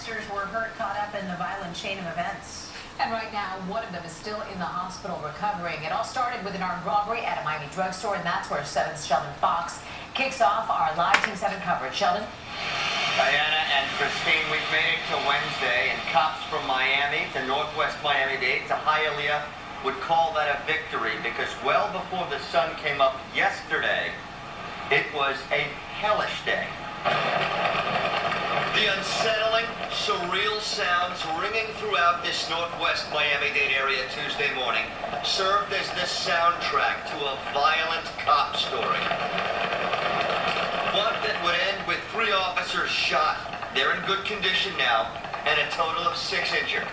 officers were hurt caught up in the violent chain of events. And right now, one of them is still in the hospital recovering. It all started with an armed robbery at a Miami drugstore, and that's where 7's Sheldon Fox kicks off our live Team 7 coverage. Sheldon? Diana and Christine, we've made it to Wednesday, and cops from Miami to Northwest Miami-Dade to Hialeah would call that a victory because well before the sun came up yesterday, it was a hellish day. The unsettling, surreal sounds ringing throughout this Northwest Miami-Dade area Tuesday morning served as the soundtrack to a violent cop story. One that would end with 3 officers shot. They're in good condition now, and a total of 6 injured.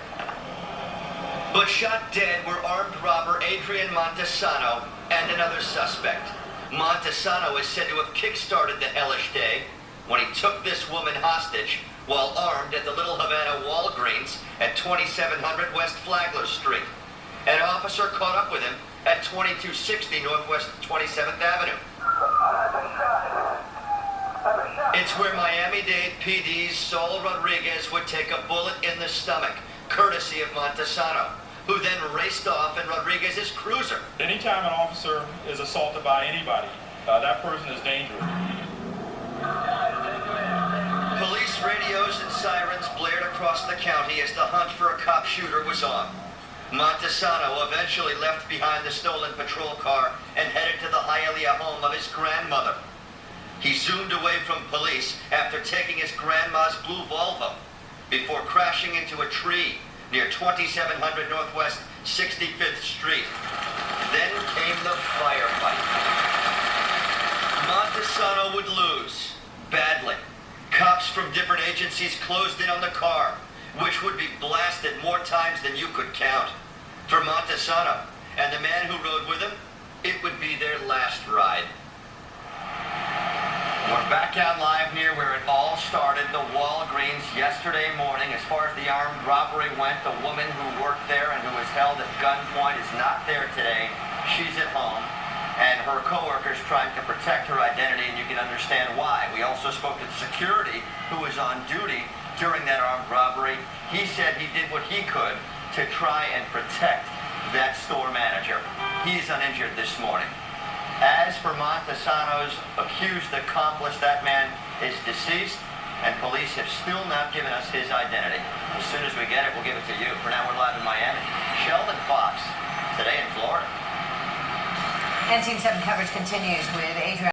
But shot dead were armed robber Adrian Montesano and another suspect. Montesano is said to have kick-started the hellish day when he took this woman hostage while armed at the Little Havana Walgreens at 2700 West Flagler Street. An officer caught up with him at 2260 Northwest 27th Avenue. It's where Miami-Dade PD's Saul Rodriguez would take a bullet in the stomach, courtesy of Montesano, who then raced off in Rodriguez's cruiser. Anytime an officer is assaulted by anybody, that person is dangerous. Police radios and sirens blared across the county as the hunt for a cop shooter was on. Montesano eventually left behind the stolen patrol car and headed to the Hialeah home of his grandmother. He zoomed away from police after taking his grandma's blue Volvo before crashing into a tree near 2700 Northwest 65th Street. Then came the firefight. Montesano would lose badly. Cops from different agencies closed in on the car, which would be blasted more times than you could count. For Montesano and the man who rode with him, it would be their last ride. We're back out live near where it all started, the Walgreens, yesterday morning. As far as the armed robbery went, the woman who worked there and who was held at gunpoint is not there today. She's at home, and her co-workers trying to protect her identity, and you can understand why. We also spoke to the security who was on duty during that armed robbery. He said he did what he could to try and protect that store manager. He's uninjured this morning. As for Montesano's accused accomplice, that man is deceased, and police have still not given us his identity. As soon as we get it, we'll give it to you. For now, we're live in Miami. Sheldon Fox, today in Florida. And Team 7 coverage continues with Adrian